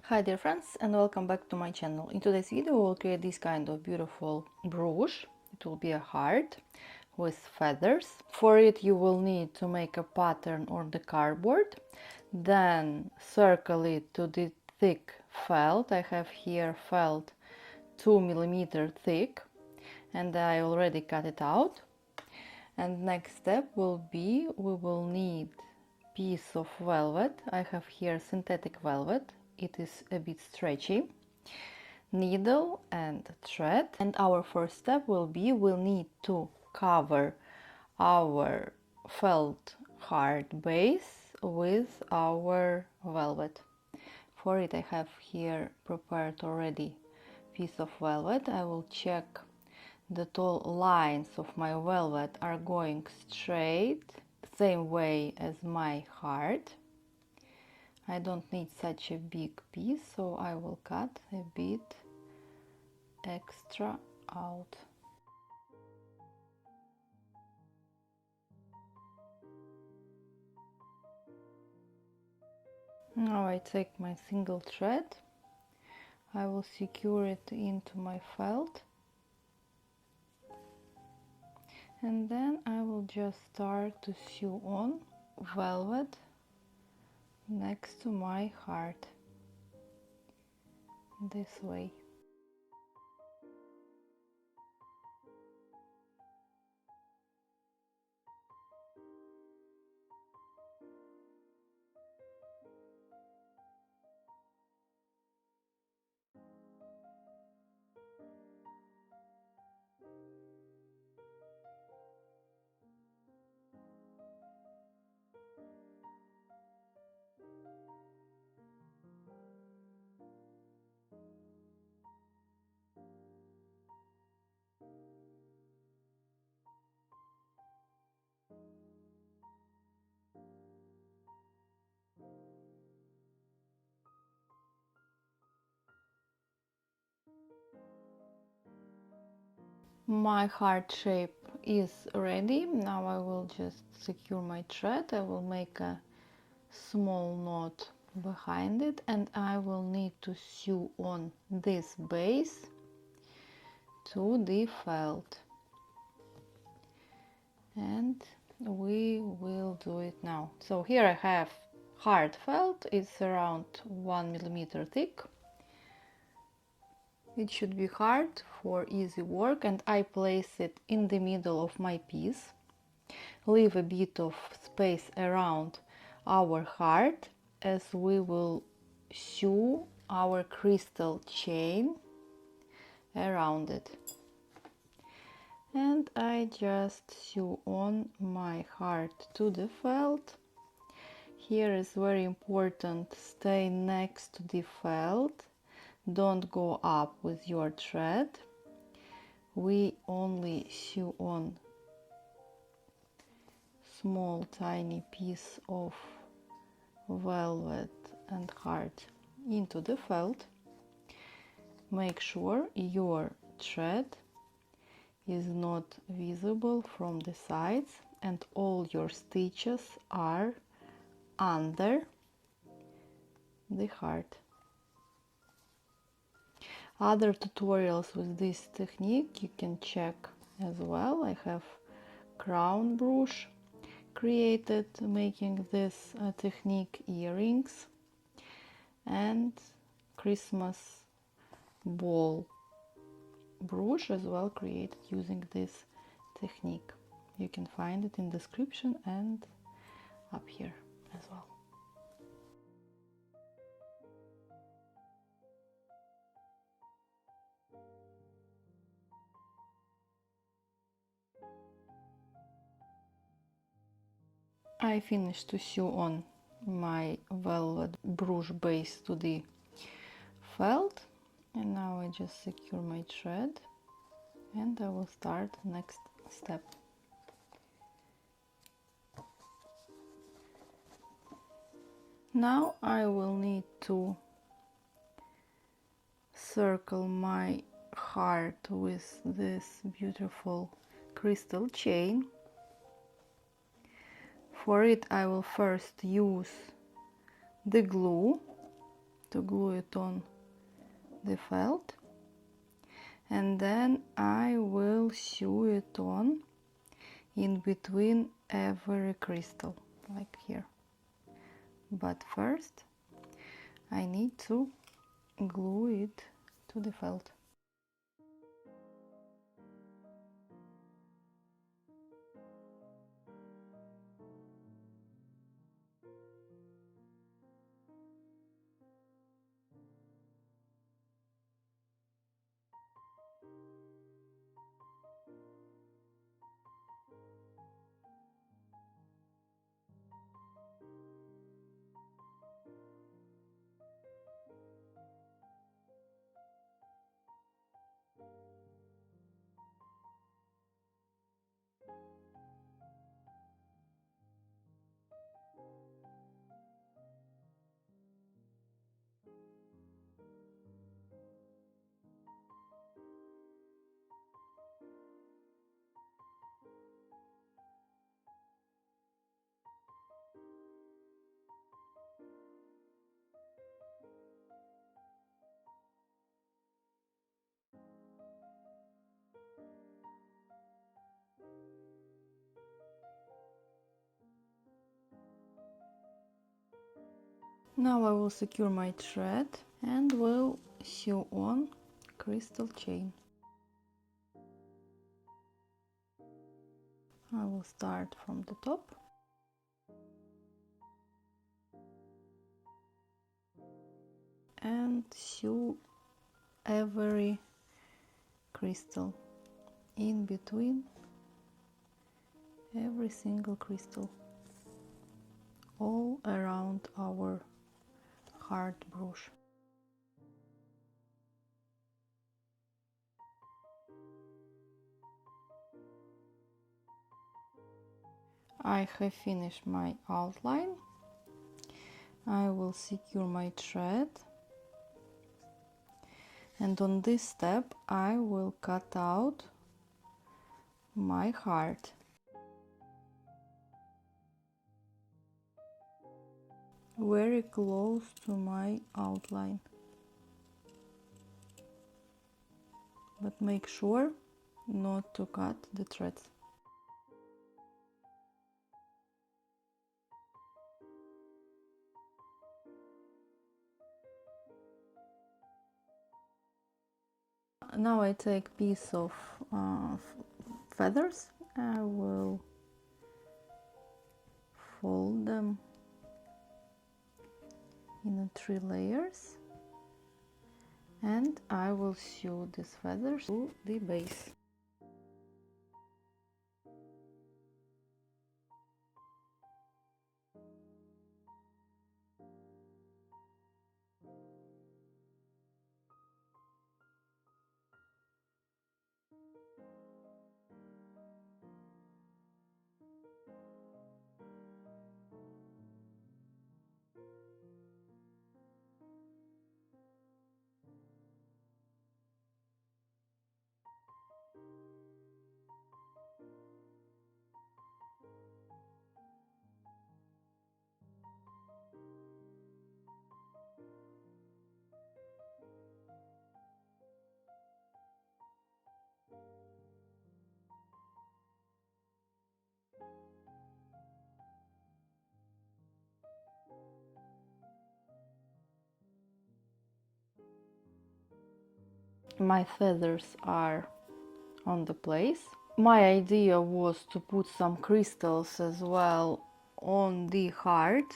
Hi dear friends, and welcome back to my channel. In today's video we will create this kind of beautiful brooch. It will be a heart with feathers. For it you will need to make a pattern on the cardboard, then circle it to the thick felt. I have here felt 2 mm thick and I already cut it out. And next step will be we will need piece of velvet. I have here synthetic velvet. It is a bit stretchy, needle and thread. And our first step will be we'll need to cover our felt heart base with our velvet. For it I have here prepared already piece of velvet. I will check that all lines of my velvet are going straight, same way as my heart. I don't need such a big piece, so I will cut a bit extra out. Now I take my single thread, I will secure it into my felt, and then I will just start to sew on velvet next to my heart, this way. My heart shape is ready. Now I will just secure my thread. I will make a small knot behind it and I will need to sew on this base to the felt. And we will do it now. So here I have hard felt. It's around 1 mm thick. It should be hard for easy work, and I place it in the middle of my piece. Leave a bit of space around our heart as we will sew our crystal chain around it. And I just sew on my heart to the felt. Here is very important, stay next to the felt. Don't go up with your thread. We only sew on small tiny piece of velvet and heart into the felt. Make sure your thread is not visible from the sides and all your stitches are under the heart. Other tutorials with this technique you can check as well. I have crown brooch created making this technique, earrings, and Christmas ball brooch as well created using this technique. You can find it in description and up here as well. I finished to sew on my velvet brooch base to the felt, and now I just secure my thread and I will start the next step. Now I will need to circle my heart with this beautiful crystal chain. For it I will first use the glue to glue it on the felt, and then I will sew it on in between every crystal, like here. But first I need to glue it to the felt. Now I will secure my thread and will sew on crystal chain. I will start from the top and sew every crystal in between every single crystal all around our heart brooch. I have finished my outline. I will secure my thread, and on this step I will cut out my heart. Very close to my outline, but make sure not to cut the threads. Now I take piece of feathers. I will fold them in 3 layers, and I will sew these feathers to the base. My feathers are on the place. My idea was to put some crystals as well on the heart,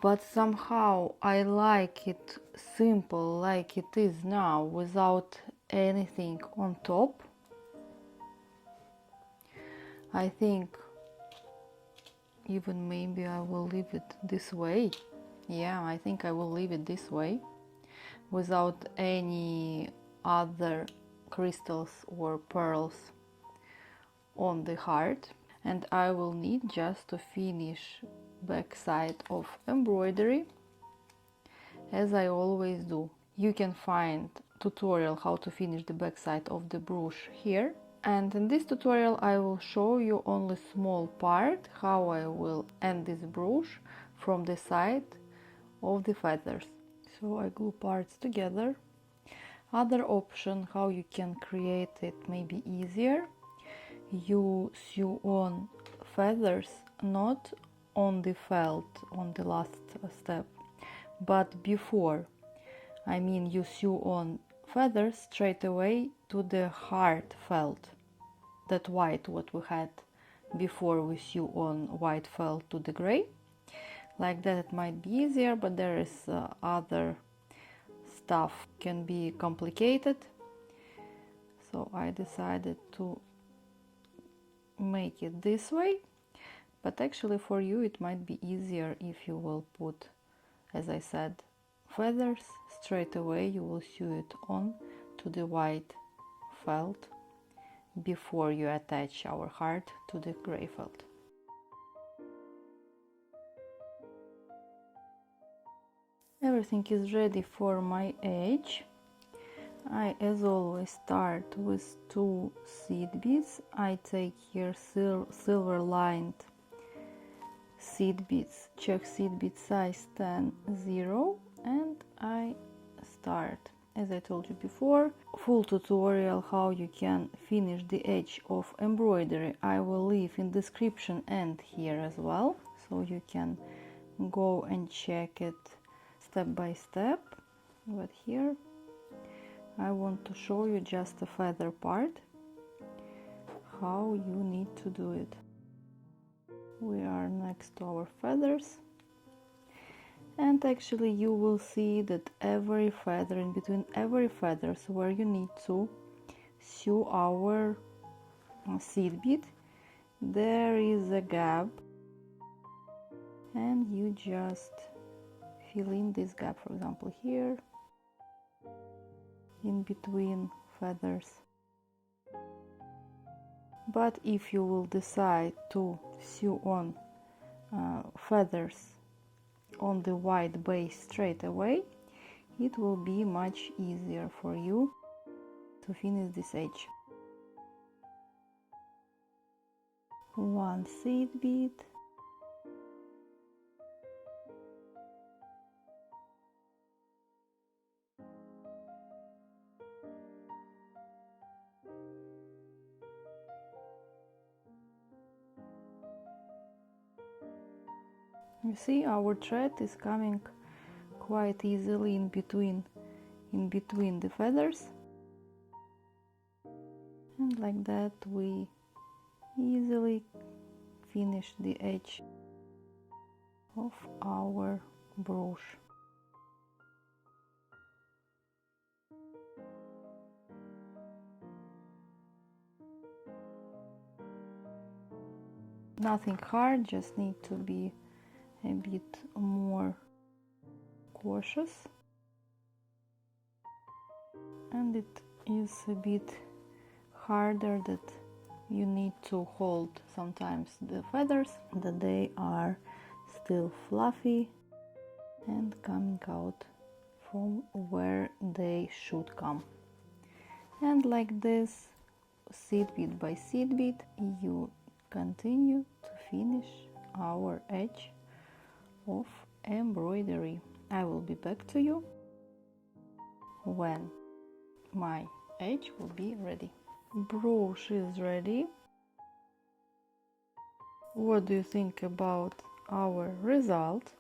but somehow I like it simple like it is now, without anything on top. I think even maybe I will leave it this way. Yeah, I think I will leave it this way, without any other crystals or pearls on the heart. And I will need just to finish back side of embroidery, as I always do. You can find tutorial how to finish the back side of the brooch here, and in this tutorial I will show you only small part how I will end this brooch from the side of the feathers. So I glue parts together. Other option how you can create it maybe easier, you sew on feathers not on the felt on the last step, but before. I mean, you sew on feathers straight away to the hard felt, that white what we had before we sew on white felt to the gray. Like that it might be easier, but there is other stuff can be complicated. So I decided to make it this way, but actually for you it might be easier if you will put, as I said, feathers straight away. You will sew it on to the white felt before you attach our heart to the gray felt. Everything is ready for my edge. I, as always, start with 2 seed beads. I take here silver lined seed beads, Czech seed bead size 10-0, and I start. As I told you before, full tutorial how you can finish the edge of embroidery I will leave in description and here as well, so you can go and check it step by step. But here I want to show you just the feather part, how you need to do it. We are next to our feathers, and actually you will see that every feather, in between every feathers where you need to sew our seed bead, there is a gap, and you just fill in this gap, for example here, in between feathers. But if you will decide to sew on feathers on the white base straight away, it will be much easier for you to finish this edge. 1 seed bead, you see our thread is coming quite easily in between the feathers, and like that we easily finish the edge of our brooch. Nothing hard, just need to be a bit more cautious, and it is a bit harder that you need to hold sometimes the feathers, that they are still fluffy and coming out from where they should come. And like this, seed bead by seed bead, you continue to finish our edge of embroidery. I will be back to you when my edge will be ready. Brooch is ready. What do you think about our result?